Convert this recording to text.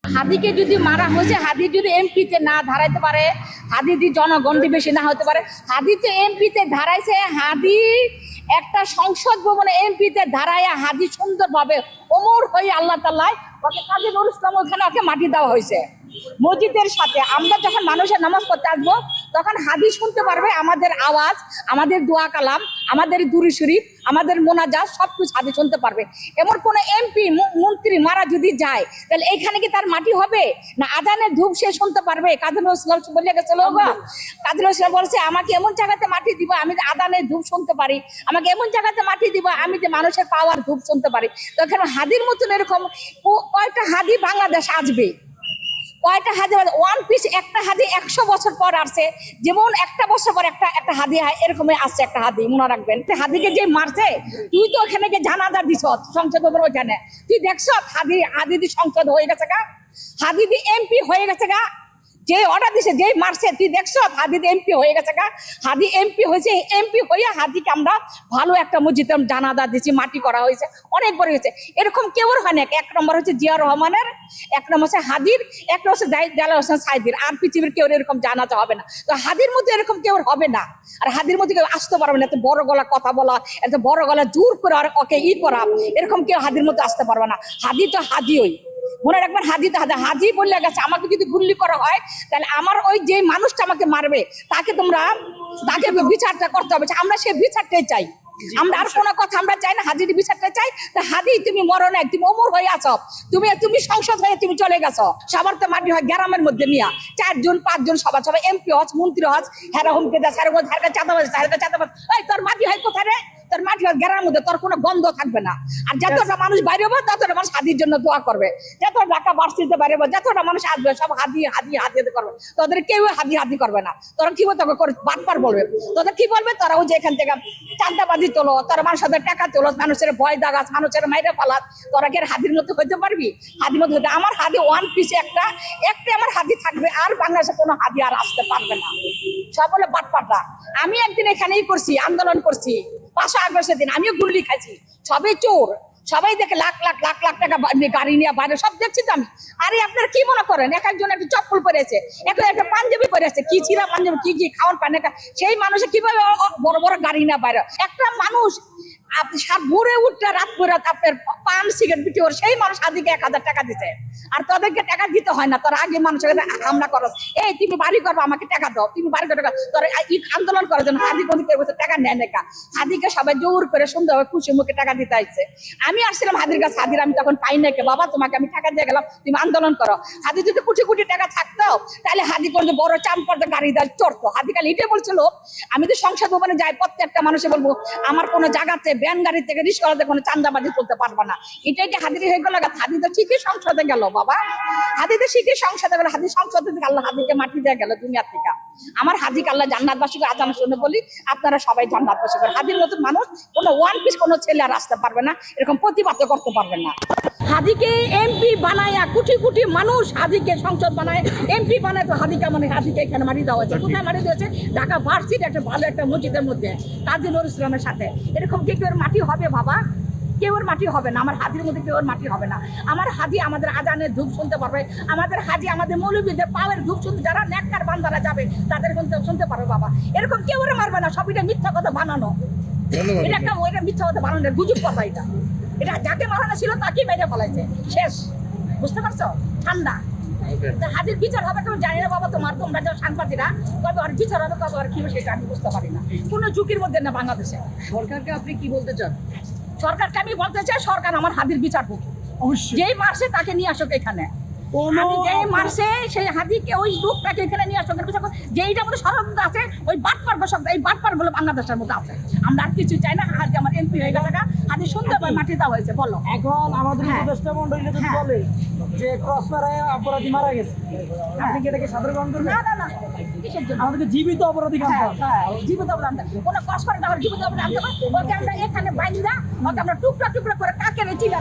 হাদিকে যদি মারা হয়েছে, হাদি যদি এমপিতে না ধারাইতে পারে, হাদি যদি জনগণটি বেশি না হতে পারে, হাদিতে এমপিতে ধারাইছে, হাদি একটা সংসদ ভবনে এমপিতে ধারাইয়া হাদি সুন্দরভাবে ওমর হয়ে আল্লাহ তাআলা ওকে কাজী নূর ইসলাম ওখানে ওকে মাটি দেওয়া হয়েছে। মসজিদের সাথে আমরা যখন মানুষের নামাজ পড়তে আসবো তখন হাদি শুনতে পারবে, আমাদের আওয়াজ, আমাদের দোয়া কালাম, আমাদের দুরূদ শরীফ, আমাদের মোনাজাত সবকিছু হাদি শুনতে পারবে। এমন কোন এমপি মন্ত্রী মারা যদি যায় তাহলে এখানে কি তার মাটি হবে না? আজানের ধূপ সে শুনতে পারবে? কাজী নজরুল ইসলাম বলে গেছিল, কাজী নজরুল ইসলাম বলছে আমাকে এমন জায়গাতে মাটি দিবা আমি যে আজানের ধূপ শুনতে পারি, আমাকে এমন জায়গাতে মাটি দিবা আমি যে মানুষের পাওয়ার ধূপ শুনতে পারি। তো এখানে হাদির মতন এরকম কয়টা হাদি বাংলাদেশ আসবে? কয়টা হাদি? ওয়ান পিস একটা হাদি 100 বছর পর আসছে, যেমন একটা বছর পর একটা একটা হাদি এরকমই আসছে একটা হাদি। মনে রাখবেন, হাদিকে যে মারছে, তুই তো ওখানে গিয়ে জানাজা দিছ সংসদ ভবনের ওখানে, তুই দেখছ হাদি সংসদ হয়ে গেছে গা, হাদি এমপি হয়ে গেছে গা, যে অর্ডার দিছে যে মারছে তুই দেখছ হাদি এমপি হয়ে গেছে গা। হাদি এমপি হয়েছে, এমপি হয়ে হাদিকে আমরা ভালো একটা মসজিদে জানাজা দিচ্ছি, মাটি করা হয়েছে, অনেক বড় হয়েছে। এরকম কেউ হয় না। এক নম্বর হচ্ছে জিয়া রহমানের, এক নম্বর হচ্ছে হাদির, এক নম্বর হচ্ছে দেলাওয়ার হোসেন সাইদির। আর পৃথিবীর কেউ এরকম জানাজা হবে না। তো হাদির মধ্যে এরকম কেউ হবে না, আর হাদির মধ্যে কেউ আসতে পারবে না। এত বড় গলা কথা বলা, এত বড় গলা জোর করে আর ওকে করা, এরকম কেউ হাদির মধ্যে আসতে পারবে না। হাদি তো হাদিই, মনে রাখবেন, হাদি তো হাদি বললে গেছে। আমাকে যদি গুল্লি করা হয় তাহলে আমার ওই যে মানুষটা আমাকে মারবে তাকে বিচারটা করতে হবে। আমরা সেই বিচারটাই চাই, আমরা আর কোনো কথা আমরা চাই না, হাজির বিচারটা চাই। তা হাদি তুমি মরো নাই, তুমি অমর হয়ে আছো, তুমি সংসদ হয়ে তুমি চলে গেছো। সবার তো মাটি হয় গ্রামের মধ্যে নিয়া 4 জন 5 জন সবার এমপি হজ, মন্ত্রী হজ, হেরা হুমকে দেয়, চাঁদাবাজ। এই তোর মাটি হয় কোথায় রে? তোর মাটি হয় গ্রামের মধ্যে, তোর কোনো গন্ধ থাকবে না। আর যতটা মানুষ বাইরে হবে ততটা মানুষ হাদির জন্য দোয়া করবে, যত ঢাকা বার্ষিতে বাইরে হবে যতটা মানুষ আসবে সব হাদি করবে। তোদের কেউ হাদি করবে না। তোরা কি বলতে বাটপার বলবে, তোদের কি বলবে? তোরা ওই যে এখান থেকে চাঁদাবাজি তোলো, তোরা মানুষের টাকা তোলো, মানুষের ভয় দাগাস, মানুষের মাইরে পালাস, তোরা কি হাদির মতো হইতে পারবি? হাদির মতো হইতে আমার হাদি ওয়ান পিসে একটা আমার হাদি থাকবে, আর বাংলাদেশে কোনো হাদি আর আসতে পারবে না। সব বলে বাটপাটা। আমি একদিন এখানেই করছি, আন্দোলন করছি 500 আগস্টের দিন, আমিও গুল্লি খাইছি। সবাই চোর, সবাই দেখে লাখ লাখ টাকা গাড়ি নিয়ে বাইরে সব দেখছি তো আমি। আরে আপনারা কি মনে করেন এক একজন একটা চপ্পল পরেছে, একটা পাঞ্জাবি পরেছে, কি ছিল পাঞ্জাবি, কি খাওয়ান পায় না, সেই মানুষে কিভাবে বড় বড় গাড়ি নিয়ে বাইরে? একটা মানুষ ভোরে উঠতে রাত ভরে আপনার পান সিগারেট বিক্রি করে সেই মানুষ হাদিকে 1000 টাকা দিতে, আর তাদেরকে টাকা দিতে হয় না। তোর আগে মানুষের হামলা করো, এই তুমি বাড়ি করবো আমাকে টাকা দাও, তুমি বাড়ি করে তোর আন্দোলন করার জন্য হাদি কোন টাকা নেয় না। হাদিকে সবাই জোর করে সুন্দরভাবে খুশি মুখে টাকা দিতে আসছে। আমি আসছিলাম হাদির কাছে, হাদির আমি তখন পাই না, কে বাবা তোমাকে আমি টাকা দিয়ে গেলাম, তুমি আন্দোলন করো। হাদি যদি কোটি কোটি টাকা থাকতো তাহলে হাদি করতে বড় চাম্পার গাড়ি দিয়ে চড়তো। হাদি কাল এটাই বলছিল, আমি তো সংসদ ভবনে যাই, প্রত্যেকটা মানুষে বলবো আমার কোনো জায়গাতে ব্যান গাড়ি থেকে রিস্কাতে কোনো চান্দাবাজি করতে পারবে না। এটাই কি হাদির হয়ে গেল? হাদি তো ঠিকই সংসদে গেল বাবা, হাদি তো ঠিকই সংসদে গেল। হাদি সংসদে থেকে আল্লাহ হাদিকে মাটি দিয়ে গেল দুনিয়া থেকে। আমার হাদিকে আল্লাহ জান্নাতবাসীকে আজান শুনে বলি আপনারা সবাই জান্নাতবাসী করেন। হাদির মতো মানুষ কোনো ওয়ান পিস কোনো ছেলে আর আসতে পারবে না, এরকম প্রতিবাদ করতে পারবেন না। হাদিকে এমপি বানায়া কোটি কোটি মানুষ হাদিকে সংসদ বানায়, এমপি বানায়, তো হাদিকে মানে হাদিকে এখানে মারি দেওয়া হয়েছে। কোথায় মারি দিয়েছে? ঢাকা ভার্সিটি একটা ভালো একটা মসজিদের মধ্যে কাজী নজরুল ইসলামের সাথে। এরকম কি কেউ মাটি হবে বাবা? কেউ মাটি হবে না। আমার হাদির মধ্যে কেউ মাটি হবে না। আমার হাদি আমাদের আজানের ধূপ শুনতে পারবে, আমাদের হাদি আমাদের মৌলবীদের পাওয়ার ধূপ শুনতে, যারা নেককার বান্দারা যাবে তাদের শুনতে পারবে বাবা। এরকম কেউ মারবে না, সব এটা মিথ্যা কথা বানানো, এটা একটা মিথ্যা কথা বানানো, গুজব কথা। এটা যাকে মারানো ছিল তাকেই মেরে ফেলাইছে, শেষ। বুঝতে পারছো? ঠান্ডা হাদির বিচার হবে তুমি জানি না বাবা। তোমরা যাও সাংবাদিকরা, কবে আর বিচার হবে, কবে আর কি হবে সেটা আমি বুঝতে পারি না। কোনো ঝুঁকির মধ্যে না বাংলাদেশে। সরকারকে আপনি কি বলতে চান? সরকারকে আমি বলতে চাই, সরকার আমার হাদির বিচার হোক, যেই মারছে তাকে নিয়ে আসুক এখানে। আমি যেই মারছে সেই হাদিকে, ওই লোকটাকে এখানে নিয়ে আসুক। যেইটার মধ্যে ষড়যন্ত্র আছে ওই বাটপার শব্দ, এই বাটপার গুলো বাংলাদেশের মধ্যে আছে। আমরা আর কিছু চাই না। হাদি আমার এমপি হয়ে গেছে, হাদি সুন্দরভাবে মাটি দেওয়া হয়েছে। বলো এখন আমাদের উপদেষ্টা মন্ডলী যদি বলে যে ক্রস মারায় অপরাধী মারা গেছে, আপনি কি এটাকে সাধারণ গ্রহণ করবেন? না, কিসের জন্য? আমাদেরকে জীবিত অপরাধী আনতে হবে। জীবিত অপরাধ কোনো কষ্ট করে তাহলে জীবিত অপরাধ আনতে হবে। ওকে আমরা এখানে বাইন্দা, ওকে আমরা টুকরা টুকরা করে কাকে চিনা।